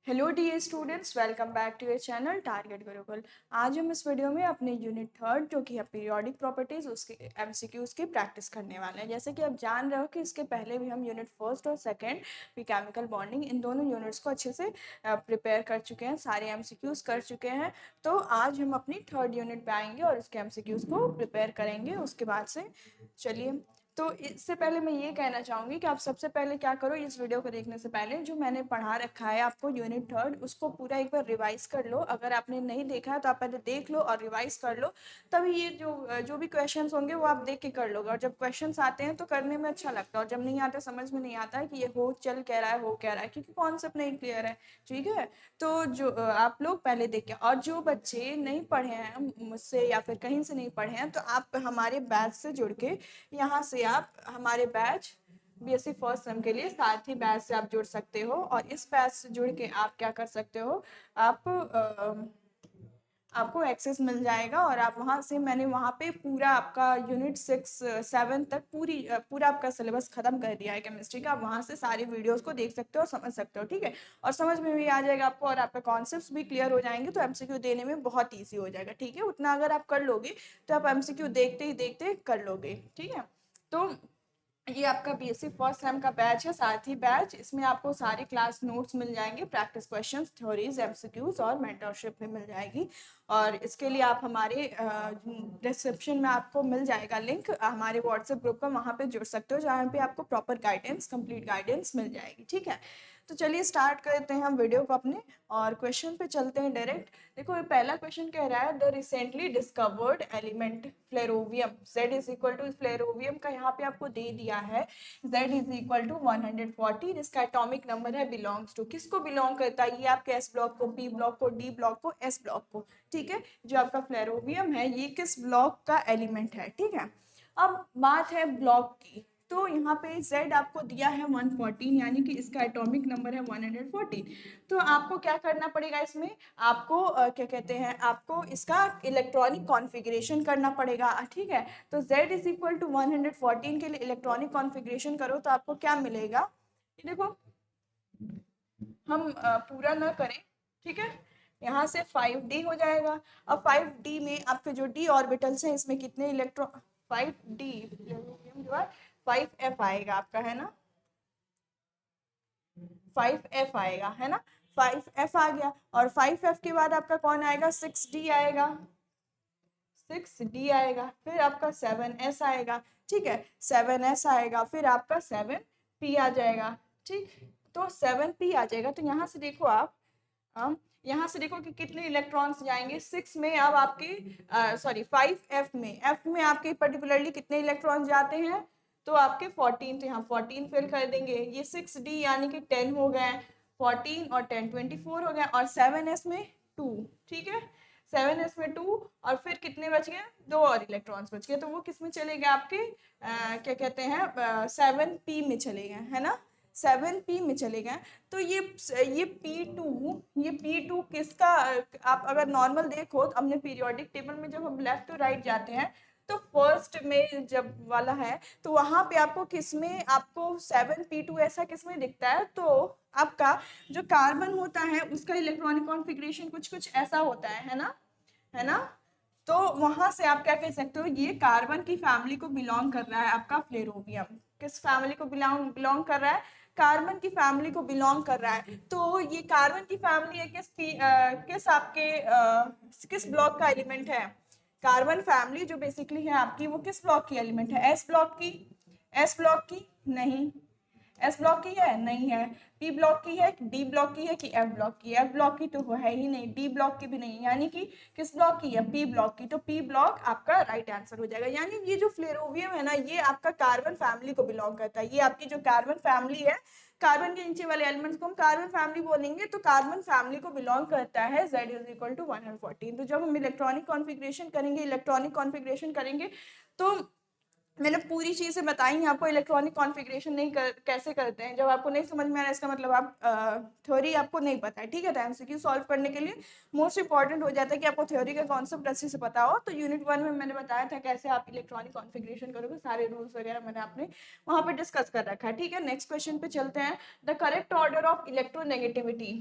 Hello dear students, welcome back to your channel target Gurukul. आज हम इस वीडियो में अपने यूनिट थर्ड जो कि है पीरियोडिक प्रॉपर्टीज उसके एमसीक्यूज की प्रैक्टिस करने वाले हैं। जैसे कि आप जान रहे हो कि इसके पहले भी हम यूनिट फर्स्ट और सेकंड भी केमिकल बॉन्डिंग इन दोनों यूनिट्स को अच्छे से प्रिपेयर कर चुके हैं, सारे एमसीक्यूज कर चुके हैं। तो आज हम अपनी थर्ड यूनिट पे आएंगे और उसके एमसीक्यूज को प्रिपेयर करेंगे। उसके बाद से चलिए, तो इससे पहले मैं ये कहना चाहूँगी कि आप सबसे पहले क्या करो, इस वीडियो को देखने से पहले जो मैंने पढ़ा रखा है आपको यूनिट थर्ड उसको पूरा एक बार रिवाइज कर लो। अगर आपने नहीं देखा है तो आप पहले देख लो और रिवाइज कर लो, तभी ये जो जो भी क्वेश्चंस होंगे वो आप देख के कर लोगे। और जब क्वेश्चंस आते हैं तो करने में अच्छा लगता है, और जब नहीं आते समझ में नहीं आता है कि ये हो चल कह रहा है हो कह रहा है, क्योंकि कॉन्सेप्ट नहीं क्लियर है। ठीक है, तो जो आप लोग पहले देख के, और जो बच्चे नहीं पढ़े हैं मुझसे या फिर कहीं से नहीं पढ़े हैं तो आप हमारे बैच से जुड़ के यहाँ से आप हमारे बैच बीएससी फर्स्ट सेम के लिए साथ ही बैच से आप जुड़ सकते हो। और इस बैच से जुड़ के आप क्या कर सकते हो, आप आपको एक्सेस मिल जाएगा और आप वहाँ से, मैंने वहाँ पे पूरा आपका यूनिट 6-7 तक पूरा आपका सिलेबस खत्म कर दिया है केमिस्ट्री का। आप वहाँ से सारी वीडियोस को देख सकते हो और समझ सकते हो। ठीक है, और समझ में भी आ जाएगा आपको और आपके कॉन्सेप्ट्स भी क्लियर हो जाएंगे, तो एमसीक्यू देने में बहुत ईजी हो जाएगा। ठीक है, उतना अगर आप कर लोगे तो आप एमसीक्यू देखते ही देखते कर लोगे। ठीक है, तो ये आपका बीएससी फर्स्ट सेम का बैच है, साथ ही बैच इसमें आपको सारे क्लास नोट्स मिल जाएंगे, प्रैक्टिस क्वेश्चंस, थ्योरीज, एमसीक्यूज और मेंटरशिप भी मिल जाएगी। और इसके लिए आप हमारे डिस्क्रिप्शन में आपको मिल जाएगा लिंक हमारे व्हाट्सएप ग्रुप का, वहाँ पे जुड़ सकते हो जहाँ पे आपको प्रॉपर गाइडेंस, कंप्लीट गाइडेंस मिल जाएगी। ठीक है, तो चलिए स्टार्ट करते हैं हम वीडियो को अपने और क्वेश्चन पे चलते हैं डायरेक्ट। देखो ये पहला क्वेश्चन कह रहा है the recently discovered element flerovium Z is equal to, flerovium का यहाँ पे आपको दे दिया है Z इज इक्वल टू 140, जिसका एटॉमिक नंबर है बिलोंग्स टू, किसको बिलोंग करता है ये आपके एस ब्लॉक को, पी ब्लॉक को, डी ब्लॉक को, एस ब्लॉक को। ठीक है, जो आपका फ्लेरोवियम है ये किस ब्लॉक का एलिमेंट है। ठीक है, अब बात है ब्लॉक की, तो यहाँ पे Z आपको दिया है 114, यानी कि इसका एटॉमिक नंबर है 114। तो आपको क्या करना पड़ेगा इसमें, आपको क्या कहते हैं, आपको इसका इलेक्ट्रॉनिक कॉन्फ़िगरेशन करना पड़ेगा। ठीक है, तो Z इज इक्वल टू 114 के लिए इलेक्ट्रॉनिक कॉन्फ़िगरेशन करो तो आपको क्या मिलेगा, ये देखो हम पूरा ना करें। ठीक है, यहाँ से 5d हो जाएगा। अब 5d में आपके जो d ऑर्बिटल्स हैं इसमें कितने इलेक्ट्रॉन, 5d 5f आएगा आपका, है ना, 5f आएगा, है ना, 5f आ गया। और 5f के बाद आपका कौन आएगा, 6d आएगा, 6d आएगा, फिर आपका 7s आएगा। ठीक है, 7s आएगा, फिर आपका 7p आ जाएगा। ठीक, तो 7p आ जाएगा। तो यहाँ से देखो आप, यहाँ से देखो कि कितने इलेक्ट्रॉन्स जाएंगे 6 में, अब आपके सॉरी 5f में, f में आपके पर्टिकुलरली कितने इलेक्ट्रॉन्स जाते हैं, तो आपके 14, तो यहाँ 14 फिल कर देंगे। ये 6d यानी कि 10 हो गए, 14 और 10 24 हो गए, और 7s में 2। ठीक है, 7s में 2, और फिर कितने बच गए, 2 और इलेक्ट्रॉन्स बच गए, तो वो किस में चले गए आपके क्या कहते हैं 7p में चले गए, है ना, 7p में चले गए। तो ये P2, ये P2 किसका, आप अगर नॉर्मल देखो तो हमने पीरियोडिक टेबल में जब हम लेफ्ट टू राइट जाते हैं तो फर्स्ट में जब वाला है तो वहां पे आपको किसमें, आपको 7p2 ऐसा किसमें दिखता है, तो आपका जो कार्बन होता है उसका इलेक्ट्रॉनिक कॉन्फ़िगरेशन कुछ कुछ ऐसा होता है ना, है ना। तो वहां से आप क्या कह सकते हो, ये कार्बन की फैमिली को बिलोंग कर रहा है आपका फ्लेरोवियम। किस फैमिली को बिलोंग बिलोंग कर रहा है, कार्बन की फैमिली को बिलोंग कर रहा है। तो ये कार्बन की फैमिली है किस आपके किस ब्लॉक का एलिमेंट है, कार्बन फैमिली जो बेसिकली है आपकी वो किस ब्लॉक की एलिमेंट है, एस ब्लॉक की, एस ब्लॉक की नहीं, एस ब्लॉक की है नहीं है, पी ब्लॉक की है, डी ब्लॉक की है कि एफ ब्लॉक की है, एफ ब्लॉक की तो वो है ही नहीं, डी ब्लॉक की भी नहीं, यानी कि किस ब्लॉक की है, पी ब्लॉक की, तो पी ब्लॉक आपका राइट आंसर हो जाएगा। यानी ये जो फ्लेरोवियम है ना ये आपका कार्बन फैमिली को बिलोंग करता है। ये आपकी जो कार्बन फैमिली है, कार्बन के नीचे वाले एलिमेंट्स को हम कार्बन फैमिली बोलेंगे, तो कार्बन फैमिली को बिलोंग करता है Z इज इक्वल टू 114। तो जब हम इलेक्ट्रॉनिक कॉन्फ़िगरेशन करेंगे, इलेक्ट्रॉनिक कॉन्फ़िगरेशन करेंगे, तो मैंने पूरी चीजें बताई हैं आपको, इलेक्ट्रॉनिक कॉन्फ़िगरेशन नहीं कैसे करते हैं। जब आपको नहीं समझ में आ रहा है इसका मतलब आप थ्योरी आपको नहीं पता है। ठीक है, तो एमसीक्यू सॉल्व करने के लिए मोस्ट इंपॉर्टेंट हो जाता है कि आपको थ्योरी का कॉन्सेप्ट अच्छे से पता हो। तो यूनिट 1 में मैंने बताया था कैसे आप इलेक्ट्रॉनिक कॉन्फ़िगरेशन करोगे, सारे रूल्स वगैरह मैंने आपने वहाँ पे डिस्कस कर रखा है। ठीक है, नेक्स्ट क्वेश्चन पे चलते हैं। The correct order of electronegativity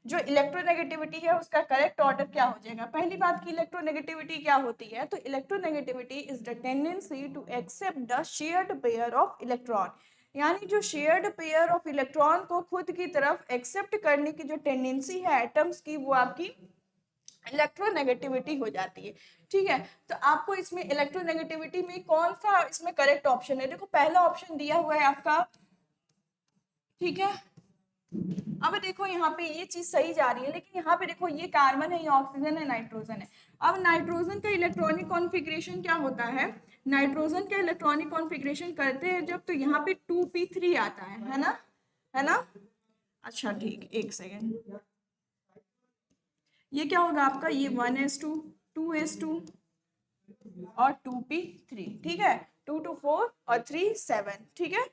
जो इलेक्ट्रोनेगेटिविटी है उसका करेक्ट ऑर्डर क्या हो जाएगा। पहली बात की इलेक्ट्रोनेगेटिविटी क्या होती है, तो electronegativity is the tendency to accept the shared pair of electron, यानी जो शेयर्ड पेयर ऑफ इलेक्ट्रॉन को खुद की तरफ एक्सेप्ट करने की जो टेंडेंसी है एटम्स की, वो आपकी इलेक्ट्रोनेगेटिविटी हो जाती है। ठीक है, तो आपको इसमें इलेक्ट्रोनेगेटिविटी में कौन सा इसमें करेक्ट ऑप्शन है, देखो पहला ऑप्शन दिया हुआ है आपका, ठीक है। अब देखो यहाँ पे ये चीज सही जा रही है, लेकिन यहाँ पे देखो ये कार्बन है, ये ऑक्सीजन है, नाइट्रोजन है। अब नाइट्रोजन का इलेक्ट्रॉनिक कॉन्फ़िगरेशन क्या होता है, नाइट्रोजन का इलेक्ट्रॉनिक कॉन्फ़िगरेशन करते हैं जब, तो यहाँ पे 2p3 आता है ना, है ना। अच्छा ठीक, एक सेकेंड, ये क्या होगा आपका, ये 1s2 2s2 और 2p3, ठीक है, 2 2 4 और 3 7, ठीक है।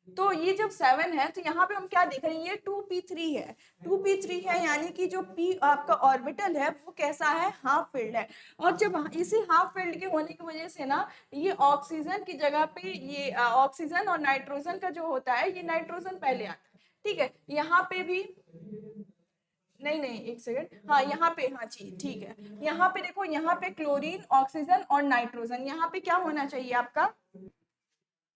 तो ये जब 7 है तो यहाँ पे हम क्या देख रहे हैं, ये 2p3 है, 2p3 है, यानी कि जो p आपका ऑर्बिटल है वो कैसा है, हाफ फिल्ड है। और जब इसी हाफ फिल्ड के होने की वजह से ना, ये ऑक्सीजन की जगह पे ये ऑक्सीजन और नाइट्रोजन का जो होता है, ये नाइट्रोजन पहले आता है, ठीक है। यहाँ पे भी नहीं नहीं, एक सेकंड, हाँ यहाँ पे, हाँ जी ठीक है, यहाँ पे देखो, यहाँ पे क्लोरीन, ऑक्सीजन और नाइट्रोजन, यहाँ पे क्या होना चाहिए आपका,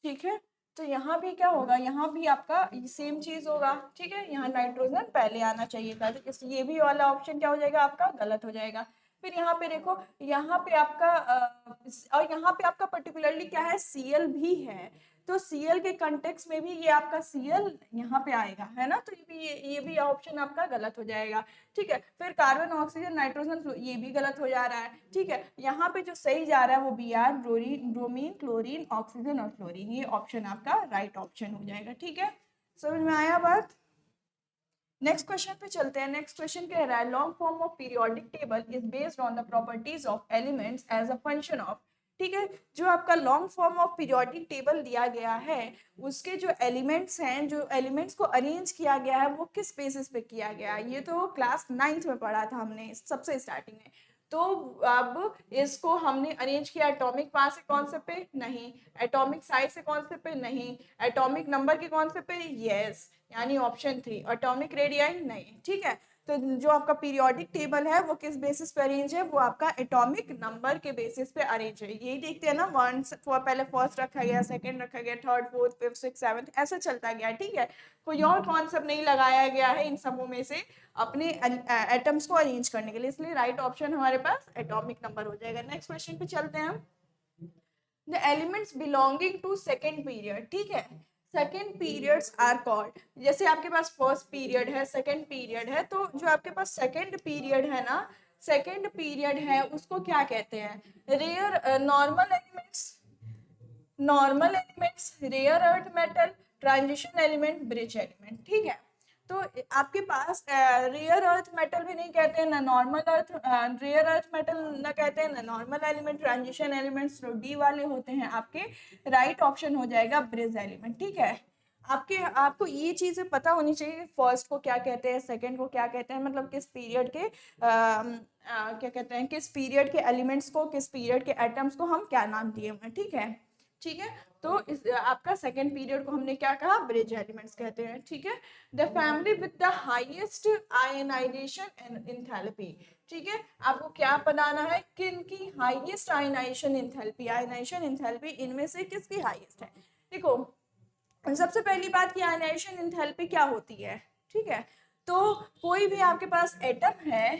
ठीक है। तो यहाँ भी क्या होगा, यहाँ भी आपका सेम चीज होगा, ठीक है, यहाँ नाइट्रोजन पहले आना चाहिए था, तो ये भी वाला ऑप्शन क्या हो जाएगा आपका, गलत हो जाएगा। फिर यहाँ पे देखो, यहाँ पे आपका और यहाँ पे आपका पर्टिकुलरली क्या है, Cl भी है, तो Cl के कंटेक्स्ट में भी ये आपका Cl यहाँ पे आएगा, है ना, तो ये भी ऑप्शन आपका गलत हो जाएगा, ठीक है। फिर कार्बन, ऑक्सीजन, नाइट्रोजन, ये भी गलत हो जा रहा है, ठीक है। यहाँ पे जो सही जा रहा है वो Br, ब्रोमीन, क्लोरीन, ऑक्सीजन और फ्लोरीन, ये ऑप्शन आपका राइट ऑप्शन हो जाएगा, ठीक है। समझ में आया बात। नेक्स्ट क्वेश्चन पे चलते हैं। नेक्स्ट क्वेश्चन कह रहा है, long form of periodic table is based on the properties of elements as a function of, ठीक है। जो आपका long form of periodic table दिया गया है, उसके जो एलिमेंट्स हैं, जो एलिमेंट्स को अरेंज किया गया है, वो किस बेसिस पे किया गया है, ये तो क्लास 9th में पढ़ा था हमने सबसे स्टार्टिंग में। तो अब इसको हमने अरेंज किया एटॉमिक मास के कॉन्सेप्ट पे, नहीं, एटॉमिक साइज के कॉन्सेप्ट पे, नहीं, एटॉमिक नंबर के कॉन्सेप्ट पे, यस, यानी ऑप्शन 3, एटॉमिक रेडियाई, नहीं, ठीक है। तो जो आपका पीरियोडिक टेबल है वो किस बेसिस पे अरेंज है, वो आपका एटॉमिक नंबर के बेसिस पे अरेंज है। यही देखते हैं ना, पहले फर्स्ट रखा गया, सेकंड रखा गया, third, fourth, fifth, six, seventh, ऐसा चलता गया, ठीक है। कोई और कॉन्सेप्ट नहीं लगाया गया है इन सबों में से अपने एटम्स को अरेंज करने के लिए, इसलिए राइट ऑप्शन हमारे पास एटॉमिक नंबर हो जाएगा। नेक्स्ट क्वेश्चन पे चलते हैं हम। The elements belonging to second period, ठीक है, सेकेंड पीरियड्स आर कॉल्ड, जैसे आपके पास फर्स्ट पीरियड है, सेकेंड पीरियड है, तो जो आपके पास सेकेंड पीरियड है ना, सेकेंड पीरियड है उसको क्या कहते हैं, rare normal elements, normal elements, rare earth metal, transition element, bridge element, ठीक है। तो आपके पास रेयर अर्थ मेटल भी नहीं कहते हैं, ना नॉर्मल अर्थ, रेयर अर्थ मेटल ना कहते हैं, ना नॉर्मल एलिमेंट, ट्रांजिशन एलिमेंट्स जो डी वाले होते हैं आपके, राइट ऑप्शन हो जाएगा ब्रिज एलिमेंट, ठीक है। आपको ये चीजें पता होनी चाहिए, फर्स्ट को क्या कहते हैं, सेकंड को क्या कहते हैं, मतलब किस पीरियड के क्या कहते हैं, किस पीरियड के एलिमेंट्स को, किस पीरियड के एटम्स को हम क्या नाम दिए हुए हैं, ठीक है, ठीक है। तो इस आपका सेकेंड पीरियड को हमने क्या कहा, ब्रिज एलिमेंट्स कहते हैं, ठीक है। The family with the highest ionization enthalpy, ठीक है, आपको क्या बनाना है, किनकी highest ionization enthalpy, ionization enthalpy इनमें से किसकी हाईएस्ट है। देखो सबसे पहली बात की आयनाइजेशन एंथैल्पी क्या होती है, ठीक है। तो कोई भी आपके पास एटम है,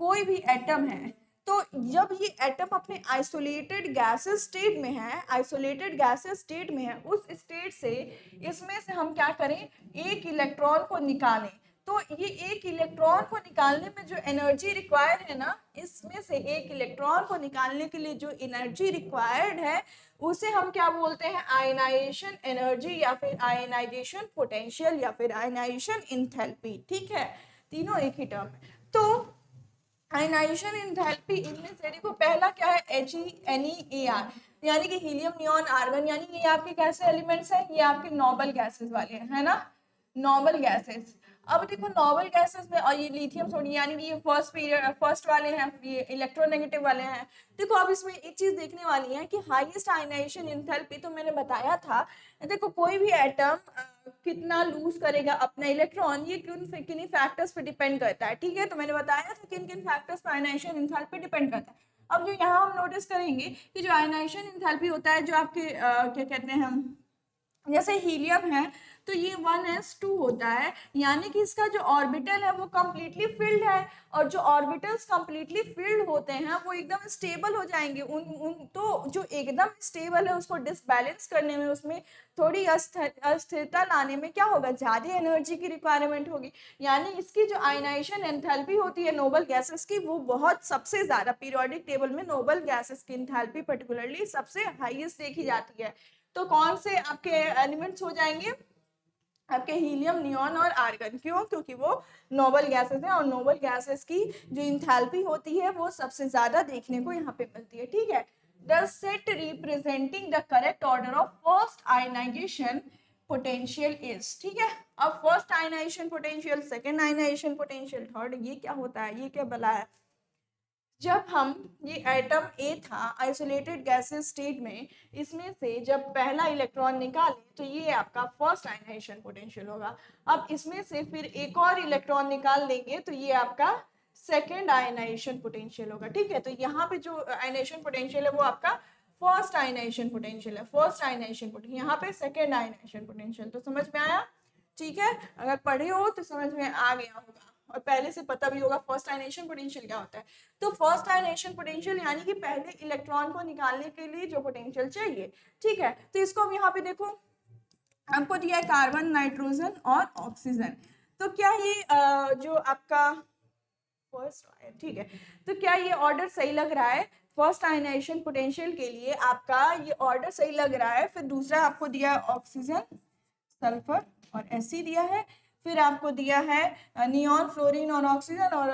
कोई भी एटम है, तो जब ये एटम अपने आइसोलेटेड गैसेस स्टेट में है, आइसोलेटेड गैसेस स्टेट में है, उस स्टेट से इसमें से हम क्या करें, एक इलेक्ट्रॉन को निकालें। तो ये एक इलेक्ट्रॉन को निकालने में जो एनर्जी रिक्वायर्ड है ना, इसमें से एक इलेक्ट्रॉन को निकालने के लिए जो एनर्जी रिक्वायर्ड है, उसे हम क्या बोलते हैं, आयनाइजेशन एनर्जी, या फिर आयनाइजेशन पोटेंशियल, या फिर आयनाइजेशन एंथैल्पी, ठीक है, तीनों एक ही टर्म है। तो आयनाइजेशन एंथैल्पी इनमें से देखो पहला क्या है, HeNeAr, यानी कि हीलियम, नियॉन, आर्गन, यानी ये आपके कैसे एलिमेंट्स हैं, ये आपके नोबल गैसेस वाले हैं, है ना, नोबल गैसेस। अब देखो नोबल गैसेस में, और ये लिथियम, सोडियम, यानी कि ये फर्स्ट पीरियड, फर्स्ट वाले हैं, ये इलेक्ट्रोनेगेटिव वाले हैं। देखो अब इसमें एक चीज देखने वाली है कि हाईएस्ट आयनाइजेशन एंथैल्पी, तो मैंने बताया था, देखो कोई भी एटम कितना लूज करेगा अपना इलेक्ट्रॉन, ये किन किन फैक्टर्स पे डिपेंड करता है। ठीक है, तो मैंने बताया था किन किन फैक्टर्स पे आयनाइजेशन एंथैल्पी डिपेंड करता है। अब जो यहाँ हम नोटिस करेंगे कि जो आयनाइजेशन एंथैल्पी होता है, जो आपके क्या कहते हैं हम, जैसे हीलियम है तो ये 1s2 होता है, यानी कि इसका जो ऑर्बिटल है वो कंप्लीटली फिल्ड है, और जो ऑर्बिटल्स कंप्लीटली फिल्ड होते हैं वो एकदम स्टेबल हो जाएंगे। उन तो जो एकदम स्टेबल है उसको डिसबैलेंस करने में, उसमें थोड़ी अस्थिरता लाने में क्या होगा, ज़्यादा एनर्जी की रिक्वायरमेंट होगी। यानी इसकी जो आयनाइजेशन एंथैल्पी होती है नोबल गैसेस की, वो बहुत सबसे ज़्यादा पीरियोडिक टेबल में नोबल गैसेस की एंथैल्पी पर्टिकुलरली सबसे हाईएस्ट देखी जाती है। तो कौन से आपके एलिमेंट्स हो जाएंगे, आपके हीलियम, नियॉन और आर्गन। क्यों? क्योंकि वो नोबल गैसेस हैं, और नोबल गैसेस की जो इंथैल्पी होती है वो सबसे ज्यादा देखने को यहाँ पे मिलती है। ठीक है, the set representing the correct order of first ionization potential is. ठीक है, अब first ionization potential, second ionization potential, third, ये क्या होता है, ये क्या बला है। जब हम ये एटम ए था आइसोलेटेड गैसेस स्टेट में, इसमें से जब पहला इलेक्ट्रॉन निकाले तो ये आपका फर्स्ट आयनाइजेशन पोटेंशियल होगा। अब इसमें से फिर एक और इलेक्ट्रॉन निकाल लेंगे तो ये आपका सेकेंड आयनाइजेशन पोटेंशियल होगा। ठीक है, तो यहाँ पे जो आयनाइजेशन पोटेंशियल है वो आपका फर्स्ट आयनाइजेशन पोटेंशियल है, फर्स्ट आयनाइजेशन पोटेंशियल, यहाँ पे सेकेंड आयनाइजेशन पोटेंशियल। तो समझ में आया? ठीक है, अगर पढ़े हो तो समझ में आ गया होगा, और पहले से पता भी होगा फर्स्ट आयनाइजेशन पोटेंशियल क्या होता है। तो फर्स्ट आयनाइजेशन पोटेंशियल यानी कि पहले इलेक्ट्रॉन को निकालने के लिए जो पोटेंशियल चाहिए। ठीक है, तो इसको हम यहाँ पे देखो, आपको दिया है कार्बन, नाइट्रोजन और ऑक्सीजन। तो क्या ये जो आपका फर्स्ट, ठीक है, तो क्या ये ऑर्डर सही लग रहा है? फर्स्ट आयनाइजेशन पोटेंशियल के लिए आपका ये ऑर्डर सही लग रहा है। फिर दूसरा आपको दिया है ऑक्सीजन, सल्फर और Fe दिया है। फिर आपको दिया है नियॉन, फ्लोरीन और ऑक्सीजन, और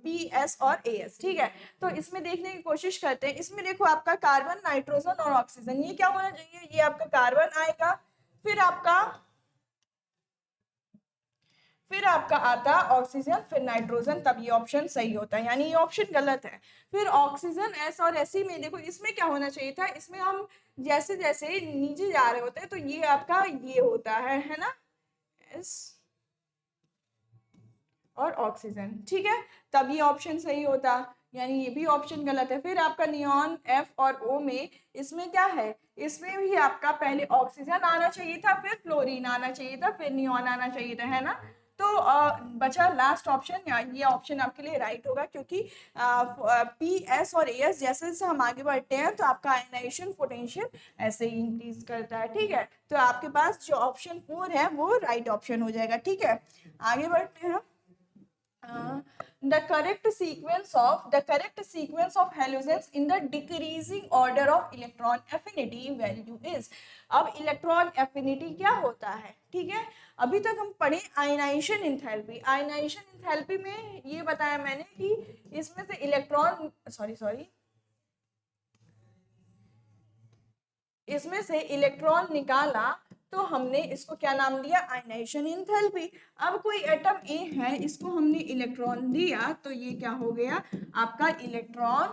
PS और AS। ठीक है, तो इसमें देखने की कोशिश करते हैं। इसमें देखो आपका कार्बन, नाइट्रोजन और ऑक्सीजन, ये क्या होना चाहिए, ये आपका कार्बन आएगा, फिर आपका आता ऑक्सीजन, फिर नाइट्रोजन, तब ये ऑप्शन सही होता है, यानी ये ऑप्शन गलत है। फिर ऑक्सीजन, S और Se में देखो, इसमें क्या होना चाहिए था, इसमें हम जैसे जैसे नीचे जा रहे होते हैं तो ये आपका ये होता है ना, S और ऑक्सीजन। ठीक है, तब ये ऑप्शन सही होता, यानी ये भी ऑप्शन गलत है। फिर आपका नियॉन, F और O में, इसमें क्या है, इसमें भी आपका पहले ऑक्सीजन आना चाहिए था, फिर फ्लोरीन आना चाहिए था, फिर नियॉन आना चाहिए था, है ना। तो बचा लास्ट ऑप्शन, ये ऑप्शन आपके लिए राइट होगा, क्योंकि PS और AS जैसे जैसे हम आगे बढ़ते हैं तो आपका आयनाइजेशन पोटेंशियल ऐसे ही इंक्रीज करता है। ठीक है, तो आपके पास जो ऑप्शन 4 है वो राइट ऑप्शन हो जाएगा। ठीक है, आगे बढ़ते हैं। The correct sequence of halogens in the decreasing order of electron affinity value is। अब इलेक्ट्रॉन एफिनिटी क्या होता है? ठीक है, अभी तक हम पढ़े आयनाइजेशन एंथैल्पी। आयनाइजेशन एंथैल्पी में ये बताया मैंने कि इसमें से इलेक्ट्रॉन इसमें से इलेक्ट्रॉन निकाला तो हमने इसको क्या नाम दिया, आयनाइजेशन एंथैल्पी। अब कोई एटम ए है, इसको हमने इलेक्ट्रॉन दिया तो ये क्या हो गया आपका इलेक्ट्रॉन,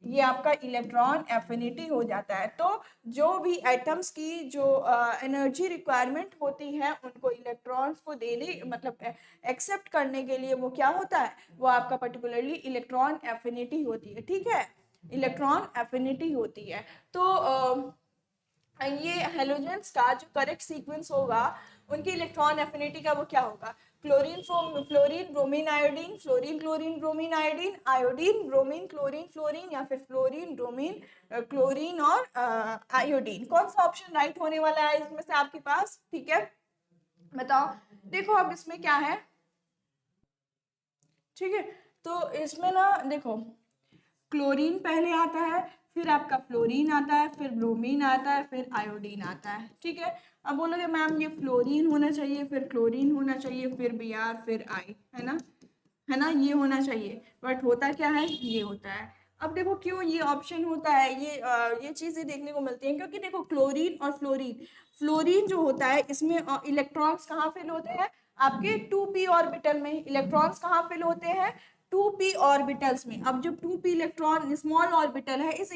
ये आपका इलेक्ट्रॉन एफिनिटी हो जाता है। तो जो भी एटम्स की जो एनर्जी रिक्वायरमेंट होती है उनको इलेक्ट्रॉन्स को देने, मतलब एक्सेप्ट करने के लिए वो क्या होता है, वो आपका पर्टिकुलरली इलेक्ट्रॉन एफिनिटी होती है। ठीक है, इलेक्ट्रॉन एफिनिटी होती है। तो ये हेलोजेंस का जो करेक्ट सीक्वेंस होगा उनकी इलेक्ट्रॉन एफिनिटी का, वो क्या होगा, fluorine bromine iodine, fluorine chlorine bromine iodine, iodine bromine chlorine fluorine, या फिर फ्लोरीन ब्रोमीन क्लोरीन और आयोडीन। कौन सा ऑप्शन राइट होने वाला है इसमें से आपके पास? ठीक है, बताओ। देखो अब इसमें क्या है, ठीक है, तो इसमें ना देखो, क्लोरीन पहले आता है, फिर आपका फ्लोरीन आता है, फिर ब्रोमीन आता है, फिर आयोडीन आता है। ठीक है, अब बोलोगे मैम ये फ्लोरीन होना चाहिए, फिर क्लोरीन होना चाहिए, फिर Br, फिर I, है ना, ये होना चाहिए, बट होता क्या है, ये होता है। अब देखो क्यों ये ऑप्शन होता है, ये चीजें देखने को मिलती हैं, क्योंकि देखो क्लोरीन और फ्लोरीन जो होता है इसमें इलेक्ट्रॉन्स कहाँ फिल होते हैं, आपके 2p ऑर्बिटल में। इलेक्ट्रॉन्स कहाँ फिल होते हैं, 2p ऑर्बिटल्स में। अब जब 2p इलेक्ट्रॉन स्मॉल ऑर्बिटल है, इस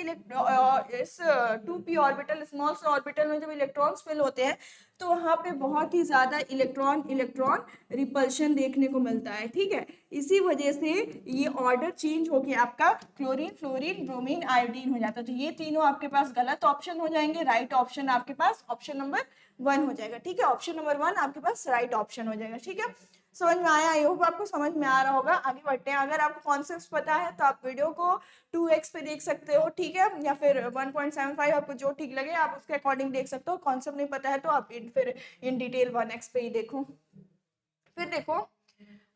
2p ऑर्बिटल स्मॉल ऑर्बिटल में जब इलेक्ट्रॉन्स फिल होते हैं तो वहाँ पे बहुत ही ज़्यादा इलेक्ट्रॉन इलेक्ट्रॉन रिपल्शन देखने को मिलता है, ठीक है। इसी वजह से ये ऑर्डर चेंज होके आपका क्लोरीन, फ्लोरीन, ब्रोमीन, आयोडीन हो जाता है। तो ये तीनों आपके पास गलत ऑप्शन हो जाएंगे, राइट ऑप्शन आपके पास ऑप्शन नंबर 1 हो जाएगा, ठीक है। ऑप्शन नंबर 1 आपके पास राइट ऑप्शन हो जाएगा, ठीक है। समझ में आया? आई होप आपको समझ में आ रहा होगा। आगे बढ़ते हैं। अगर आपको कॉन्सेप्ट पता है तो आप वीडियो को 2x पे देख सकते हो, ठीक है, या फिर 1.75 आपको जो ठीक लगे आप उसके अकॉर्डिंग देख सकते हो। कॉन्सेप्ट नहीं पता है तो आप फिर इन डिटेल 1x पे ही देखो। फिर देखो,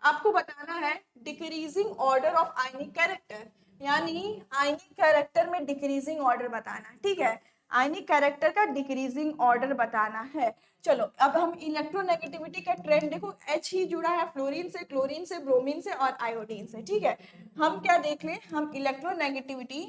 आपको बताना है decreasing order of ionic character, यानी आयनिक कैरेक्टर में डिक्रीजिंग ऑर्डर बताना है, ठीक है। आयनिक कैरेक्टर का डिक्रीजिंग ऑर्डर बताना है। चलो अब हम इलेक्ट्रोनेगेटिविटी का ट्रेंड देखो, H ही जुड़ा है फ्लोरीन से, क्लोरीन से, ब्रोमीन से और आयोडीन से, ठीक है। हम क्या देख लें, हम इलेक्ट्रोनेगेटिविटी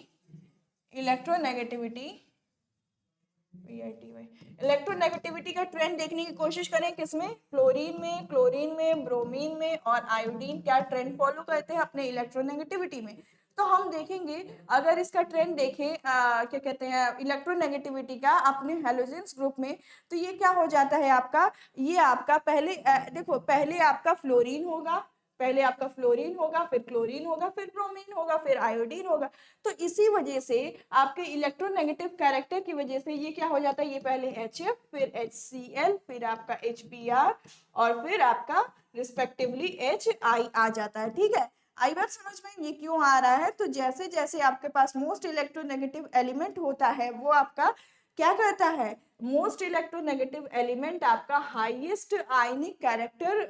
इलेक्ट्रोनेगेटिविटी का ट्रेंड देखने की कोशिश करें, किसमें, फ्लोरीन में, क्लोरीन में, ब्रोमीन में और आयोडीन क्या ट्रेंड फॉलो करते हैं अपने इलेक्ट्रोनेगेटिविटी में। तो हम देखेंगे, अगर इसका ट्रेंड देखें क्या कहते हैं इलेक्ट्रोनेगेटिविटी का अपने हेलोजेंस ग्रुप में, तो ये क्या हो जाता है आपका, ये आपका पहले देखो, पहले आपका फ्लोरीन होगा, पहले आपका फ्लोरीन होगा, फिर क्लोरीन होगा, फिर ब्रोमीन होगा, फिर आयोडीन होगा। तो इसी वजह से आपके इलेक्ट्रोनेगेटिव कैरेक्टर की वजह से ये क्या हो जाता है, ये पहले HF, फिर HCl, फिर आपका HBr और फिर आपका रिस्पेक्टिवली HI आ जाता है, ठीक है। आई बात समझ में ये क्यों आ रहा है, तो जैसे जैसे आपके पास मोस्ट इलेक्ट्रोनेगेटिव एलिमेंट होता है वो आपका क्या करता है, मोस्ट इलेक्ट्रोनेगेटिव एलिमेंट आपका हाईएस्ट आयनिक कैरेक्टर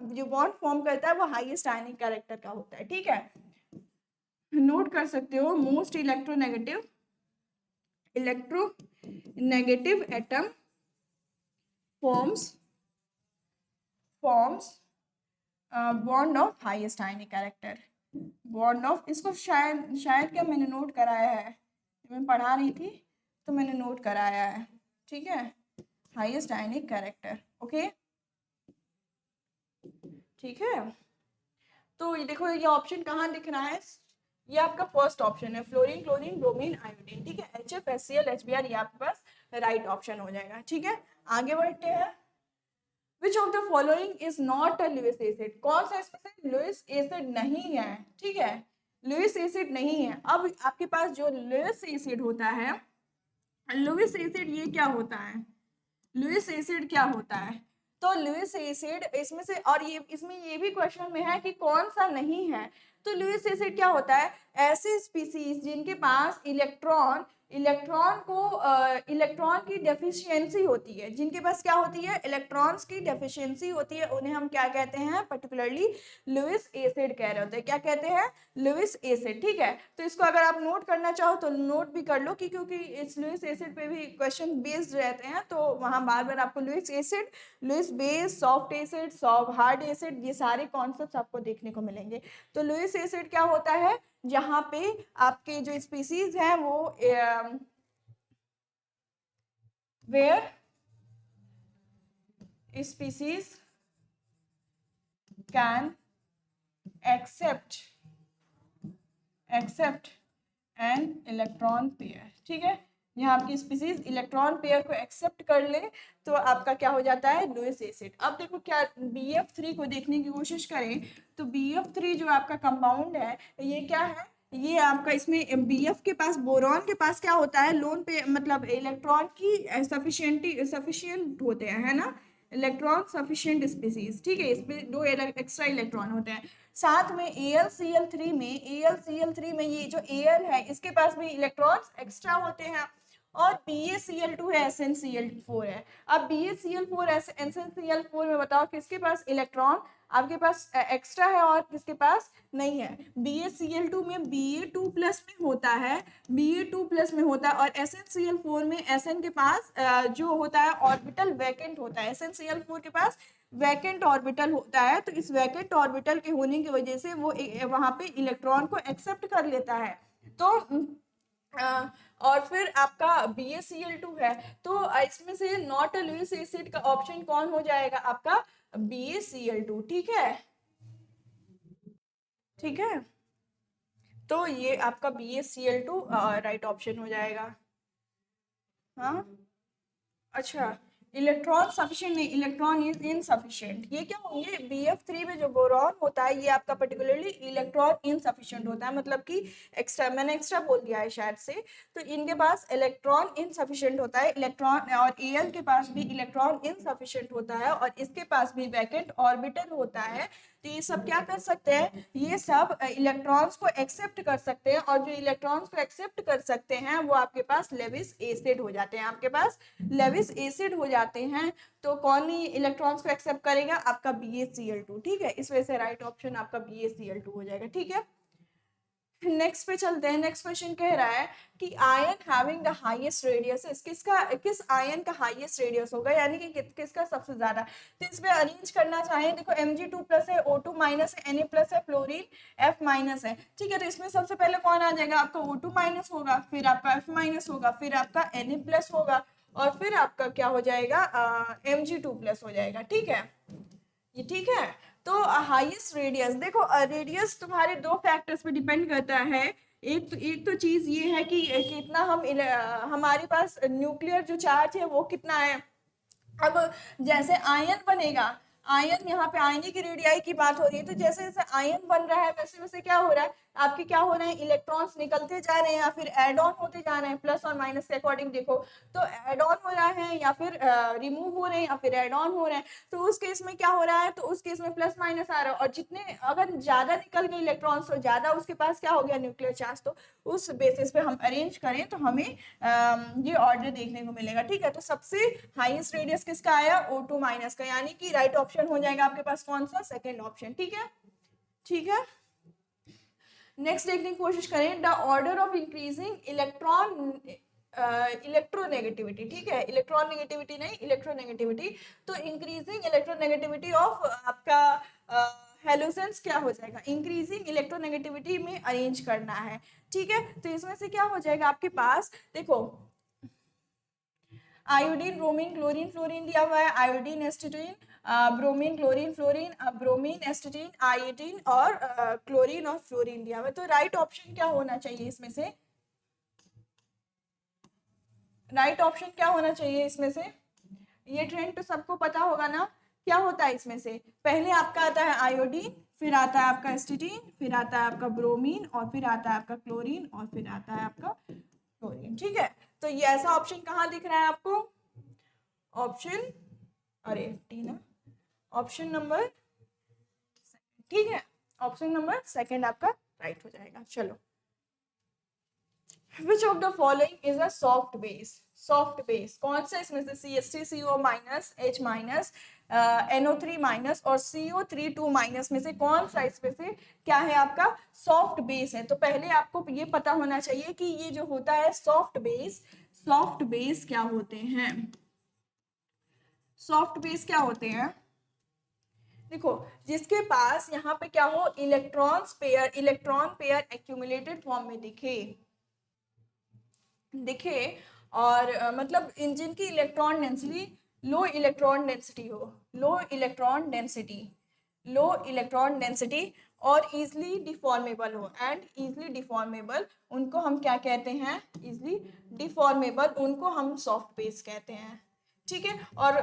जो बॉन्ड फॉर्म करता है वो हाईएस्ट आयनिक कैरेक्टर का होता है, ठीक है। नोट कर सकते हो, most electronegative atom forms bond of highest ionic character, bond of, इसको शायद क्या मैंने नोट कराया है, मैं पढ़ा रही थी तो मैंने नोट कराया है, ठीक है, हाईएस्ट आयनिक कैरेक्टर, ओके, ठीक है। तो ये देखो, ये ऑप्शन कहाँ दिख रहा है, ये आपका फर्स्ट ऑप्शन है, फ्लोरीन, क्लोरीन, ब्रोमीन, आयोडीन, ठीक है। HF, HCl, HBr ये आपके पास राइट ऑप्शन हो जाएगा, ठीक है। आगे बढ़ते हैं। Which of the following is not a Lewis acid? कौन सा इसमें से लुइस एसिड नहीं है, ठीक है, लुइस एसिड नहीं है। अब आपके पास जो लुइस एसिड होता है, लुइस एसिड ये क्या होता है, लुइस एसिड क्या होता है, तो लुइस एसिड इसमें से, और ये इसमें ये भी क्वेश्चन में है कि कौन सा नहीं है, तो लुइस एसिड क्या होता है, ऐसे स्पीसीज जिनके पास इलेक्ट्रॉन की डेफिशिएंसी होती है, जिनके पास क्या होती है, इलेक्ट्रॉन्स की डेफिशिएंसी होती है, उन्हें हम क्या कहते हैं, पर्टिकुलरली लुइस एसिड कह रहे होते हैं। क्या कहते हैं, लुइस एसिड, ठीक है। तो इसको अगर आप नोट करना चाहो तो नोट भी कर लो कि क्योंकि इस लुइस एसिड पे भी क्वेश्चन बेस्ड रहते हैं, तो वहाँ बार बार आपको Lewis acid, Lewis base, soft acid, soft hard acid, ये सारे कॉन्सेप्ट आपको देखने को मिलेंगे। तो लुइस एसिड क्या होता है, जहाँ पे आपके जो स्पीसीज हैं वो where species can accept an electron pair, ठीक है। यहाँ आपकी स्पीसीज इलेक्ट्रॉन पेयर को एक्सेप्ट कर ले तो आपका क्या हो जाता है, लुइस एसिड। अब देखो, क्या BF3 को देखने की कोशिश करें तो BF3 जो आपका कंपाउंड है ये क्या है, ये आपका, इसमें BF के पास, बोरॉन के पास क्या होता है, लोन पे मतलब इलेक्ट्रॉन की सफिशिएंट होते हैं, है ना, इलेक्ट्रॉन सफिशिएंट स्पीसीज, ठीक है, इसमें 2 एक्स्ट्रा इलेक्ट्रॉन होते हैं। साथ में AlCl3 में ये जो Al है इसके पास भी इलेक्ट्रॉन्स एक्स्ट्रा होते हैं, और BaCl2 है, SnCl4 है। अब BaCl4 SnCl4 में बताओ किसके पास इलेक्ट्रॉन आपके पास एक्स्ट्रा है और किसके पास नहीं है। BaCl2 में Ba2 प्लस में होता है, Ba2 प्लस में होता है, और SnCl4 में Sn के पास जो होता है ऑर्बिटल वैकेंट होता है, SnCl4 के पास वैकेंट ऑर्बिटल होता है। तो इस वैकेंट ऑर्बिटल के होने की वजह से वो वहां पे इलेक्ट्रॉन को एक्सेप्ट कर लेता है। तो और फिर आपका BaCl2 है, तो इसमें से नॉट अ लुइस एसिड का ऑप्शन कौन हो जाएगा, आपका BaCl2, ठीक है। ठीक है, तो ये आपका BaCl2 राइट ऑप्शन हो जाएगा। हाँ, अच्छा, इलेक्ट्रॉन सफिशिएंट नहीं, इलेक्ट्रॉन इज इनसफिशिएंट, ये क्या होंगे, BF3 में जो बोरॉन होता है ये आपका पर्टिकुलरली इलेक्ट्रॉन इनसफिशिएंट होता है, मतलब कि एक्स्ट्रा, मैंने एक्स्ट्रा बोल दिया है शायद से, तो इनके पास इलेक्ट्रॉन इनसफिशिएंट होता है, इलेक्ट्रॉन, और Al के पास भी इलेक्ट्रॉन इनसफिशिएंट होता है, और इसके पास भी वैकेंट ऑर्बिटल होता है। तो ये सब क्या कर सकते हैं, ये सब इलेक्ट्रॉन्स को एक्सेप्ट कर सकते हैं, और जो इलेक्ट्रॉन्स को एक्सेप्ट कर सकते हैं वो आपके पास लेविस एसिड हो जाते हैं, आपके पास लेविस एसिड हो जाते हैं। तो कौन ही इलेक्ट्रॉन्स को एक्सेप्ट करेगा, आपका BaCl2, ठीक है, इस वजह से राइट ऑप्शन आपका BaCl2 हो जाएगा। ठीक है, नेक्स्ट पे चलते हैं। नेक्स्ट क्वेश्चन कह रहा है कि ion having the highest radius, किस आयन का हाईएस्ट रेडियस होगा, यानी कि किसका सबसे ज्यादा। तो इसमें अरेंज करना चाहें, देखो Mg2+ है, O2- है, Na+ है, फ्लोरीन F- है, ठीक है। तो इसमें सबसे पहले कौन आ जाएगा, आपका O2- होगा, फिर आपका F- होगा, फिर आपका Na+ होगा, और फिर आपका क्या हो जाएगा, Mg2+ हो जाएगा। ठीक है, ये ठीक है। तो हाईएस्ट रेडियस, देखो रेडियस तुम्हारे दो फैक्टर्स पे डिपेंड करता है। एक तो चीज ये है कि कितना हमारे पास न्यूक्लियर जो चार्ज है वो कितना है। अब जैसे आयन बनेगा, आयन, यहाँ पे आयनिक रेडियाई की बात हो रही है, तो जैसे जैसे आयन बन रहा है वैसे वैसे क्या हो रहा है, आपके क्या हो रहे हैं, इलेक्ट्रॉन्स निकलते जा रहे हैं या फिर एड ऑन होते जा रहे हैं, प्लस और माइनस के अकॉर्डिंग देखो, तो एड ऑन हो रहा है या फिर रिमूव हो रहे हैं या फिर एड ऑन हो रहे हैं। तो उस केस में क्या हो रहा है, तो उस केस में प्लस माइनस आ रहा है, और जितने अगर ज्यादा निकल गए इलेक्ट्रॉन्स तो ज्यादा उसके पास क्या हो गया, न्यूक्लियर चार्ज। तो उस बेसिस पे हम अरेंज करें तो हमें ये ऑर्डर देखने को मिलेगा। ठीक है, तो सबसे हाईएस्ट रेडियस किसका आया, O2- का, यानी कि राइट ऑप्शन हो जाएगा आपके पास कौन सा, सेकंड ऑप्शन। ठीक है, ठीक है। नेक्स्ट देखने की कोशिश करें, the order of increasing electronegativity, ठीक है, इलेक्ट्रॉन नेगेटिविटी नहीं, इलेक्ट्रोनेगेटिविटी। तो इंक्रीजिंग इलेक्ट्रोनेगेटिविटी ऑफ आपका हेलोजेंस क्या हो जाएगा, इंक्रीजिंग इलेक्ट्रोनेगेटिविटी में अरेंज करना है। ठीक है, तो इसमें से क्या हो जाएगा आपके पास, देखो आयोडीन, ब्रोमीन, क्लोरीन, फ्लोरीन दिया हुआ है, iodine, एस्टेटीन, bromine, chlorine, fluorine, bromine, एस्टेटीन, iodine और क्लोरीन और फ्लोरीन दिया हुआ है। तो राइट ऑप्शन क्या होना चाहिए इसमें से, राइट ऑप्शन क्या होना चाहिए इसमें से, ये ट्रेंड तो सबको पता होगा ना, क्या होता है इसमें से, पहले आपका आता है आयोडीन, फिर आता है आपका एस्टेटीन, फिर आता है आपका ब्रोमीन, और फिर आता है आपका क्लोरीन, और फिर आता है आपका फ्लोरीन। ठीक है, तो ये ऐसा ऑप्शन कहाँ दिख रहा है आपको, ऑप्शन, अरे टी ना, ऑप्शन नंबर, ठीक है, ऑप्शन नंबर सेकंड आपका राइट हो जाएगा। चलो, विच of the following is a soft base, soft base कौन सा इसमें से, CH3CO-, H-, NO3- और CO3 2- में से कौन सा इसमें से क्या है आपका सॉफ्ट बेस है। तो पहले आपको ये पता होना चाहिए कि ये जो होता है सॉफ्ट बेस, सॉफ्ट बेस क्या होते हैं, सॉफ्ट बेस क्या होते हैं। देखो, जिसके पास यहाँ पे क्या हो, इलेक्ट्रॉन पेयर एक्यूमुलेटेड फॉर्म में दिखे, दिखे, और मतलब इन जिनकी electron density low electron density हो, low electron density, low electron density, और इजली डिफॉर्मेबल हो, एंड इजली डिफॉर्मेबल, उनको हम क्या कहते हैं, इजली डिफॉर्मेबल, उनको हम सॉफ्ट बेस कहते हैं। ठीक है, और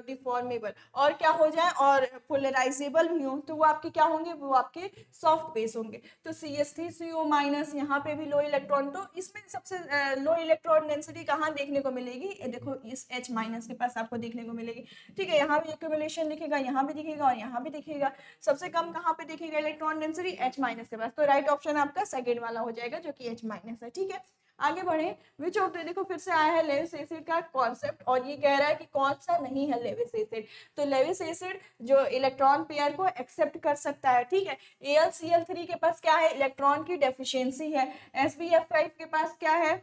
डिफॉर्मेबल और क्या हो जाए, और पोलराइजेबल भी हो, तो वो आपके क्या होंगे, वो आपके सॉफ्ट बेस होंगे। तो CH3CO- यहाँ पे भी लो इलेक्ट्रॉन, तो इसमें सबसे लो इलेक्ट्रॉन डेंसिटी कहाँ देखने को मिलेगी, देखो इस H- के पास आपको देखने को मिलेगी। ठीक है, यहाँ भी एक्यूमुलेशन दिखेगा, यहाँ भी दिखेगा, और यहाँ भी दिखेगा। सबसे कम कहाँ पे दिखेगा इलेक्ट्रॉन डेंसिटी, H- के पास। तो राइट ऑप्शन आपका सेकेंड वाला हो जाएगा जो कि H- है। ठीक है, आगे बढ़े, विच ऑफ द, देखो फिर से आया है लेविस एसिड का कॉन्सेप्ट, और ये कह रहा है कि कौन सा नहीं है लेविस एसिड। तो लेविस एसिड जो इलेक्ट्रॉन पेयर को एक्सेप्ट कर सकता है। ठीक है, AlCl3 के पास क्या है, इलेक्ट्रॉन की डेफिशिएंसी है। SbF5 के पास क्या है,